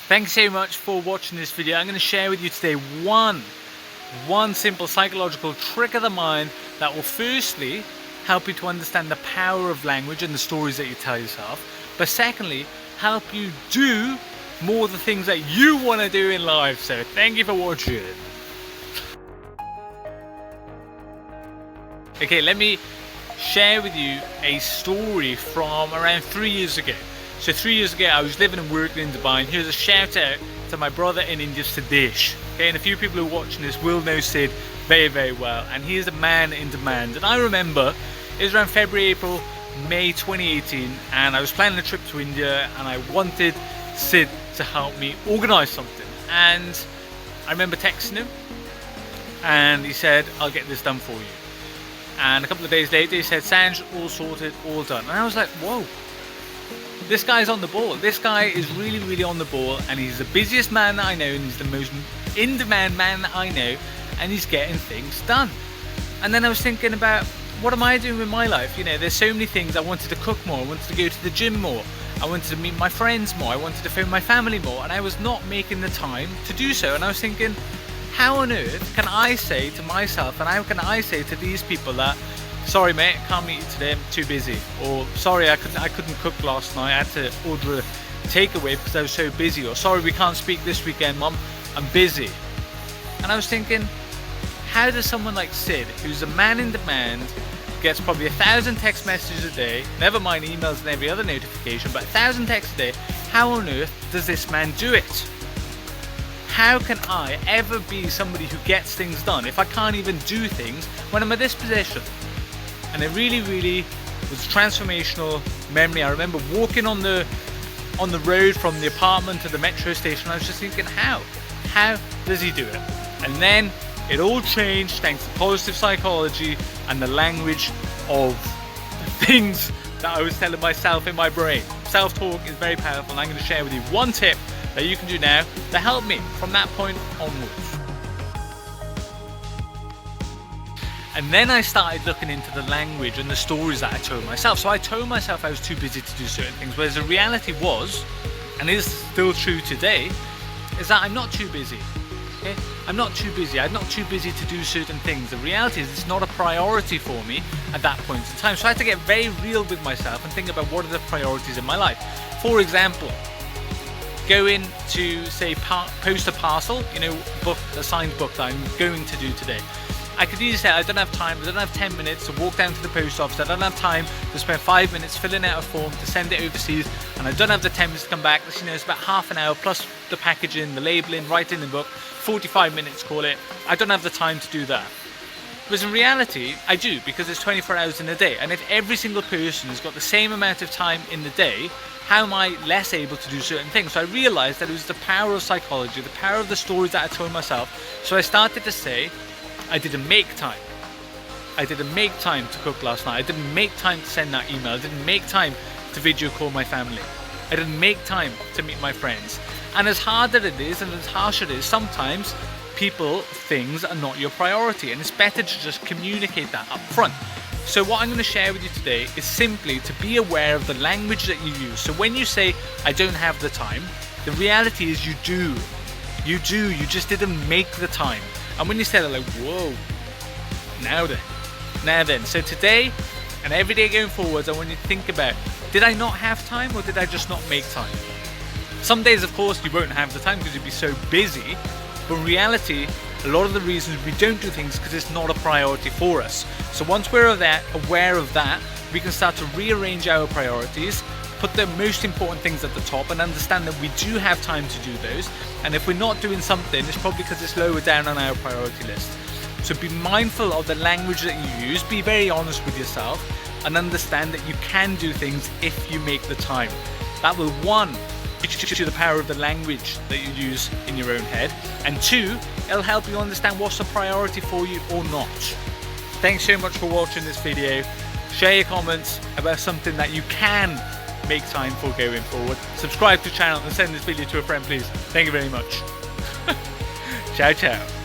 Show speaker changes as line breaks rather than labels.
Thanks so much for watching this video. I'm going to share with you today one simple psychological trick of the mind that will firstly help you to understand the power of language and the stories that you tell yourself, but secondly help you do more of the things that you want to do in life. So thank you for watching. Okay, let me share with you a story from around 3 years ago. So 3 years ago I was living and working in Dubai, and here's a shout out to my brother in India, Sadish. Okay, and a few people who are watching this will know Sid very well, and he is a man in demand. And I remember it was around February, April, May 2018, and I was planning a trip to India and I wanted Sid to help me organise something. And I remember texting him and he said, I'll get this done for you. And a couple of days later he said, Sanj, all sorted, all done. And I was like, whoa, this guy's on the ball. This guy is really on the ball, and he's the busiest man that I know, and he's the most in-demand man that I know, and he's getting things done. And then I was thinking about, what am I doing with my life? You know, there's so many things. I wanted to cook more, I wanted to go to the gym more, I wanted to meet my friends more, I wanted to phone my family more, and I was not making the time to do so. And I was thinking, how on earth can I say to myself, and how can I say to these people that, sorry mate, can't meet you today, I'm too busy, or sorry I couldn't cook last night, I had to order a takeaway because I was so busy, or sorry we can't speak this weekend mum, I'm busy. And I was thinking, how does someone like Sid, who's a man in demand, gets probably 1,000 text messages a day, never mind emails and every other notification, but 1,000 texts a day, how on earth does this man do it? How can I ever be somebody who gets things done if I can't even do things when I'm at this position? And it really was a transformational memory. I remember walking on the road from the apartment to the metro station. I was just thinking, how does he do it? And then it all changed thanks to positive psychology and the language of the things that I was telling myself in my brain. Self-talk is very powerful, and I'm going to share with you one tip that you can do now to help me from that point onwards. And then I started looking into the language and the stories that I told myself. So I told myself I was too busy to do certain things, whereas the reality was, and is still true today, is that I'm not too busy. Okay? I'm not too busy. I'm not too busy to do certain things. The reality is it's not a priority for me at that point in time. So I had to get very real with myself and think about what are the priorities in my life. For example, going to say post a parcel, you know, book a signed book that I'm going to do today. I could easily say I don't have time, I don't have 10 minutes to walk down to the post office, I don't have time to spend 5 minutes filling out a form to send it overseas, and I don't have the 10 minutes to come back. You know, it's about half an hour plus the packaging, the labelling, writing the book, 45 minutes call it. I don't have the time to do that. Whereas in reality, I do, because it's 24 hours in a day, and if every single person has got the same amount of time in the day, how am I less able to do certain things? So I realised that it was the power of psychology, the power of the stories that I told myself. So I started to say, I didn't make time. I didn't make time to cook last night. I didn't make time to send that email. I didn't make time to video call my family. I didn't make time to meet my friends. And as hard as it is and as harsh it is, sometimes people, things are not your priority, and it's better to just communicate that up front. So what I'm going to share with you today is simply to be aware of the language that you use. So when you say, I don't have the time, the reality is you do. You do, you just didn't make the time. And when you say that, like, whoa, now then. So today and every day going forwards, I want you to think about, did I not have time, or did I just not make time? Some days, of course, you won't have the time because you'll be so busy. But in reality, a lot of the reasons we don't do things because it's not a priority for us. So once we're aware of that, we can start to rearrange our priorities, put the most important things at the top, and understand that we do have time to do those. And if we're not doing something, it's probably because it's lower down on our priority list. So be mindful of the language that you use, be very honest with yourself, and understand that you can do things if you make the time. That will, one, teach you the power of the language that you use in your own head, and two, it'll help you understand what's a priority for you or not. Thanks so much for watching this video. Share your comments about something that you can make time for going forward. Subscribe to the channel and send this video to a friend, please. Thank you very much. Ciao, ciao.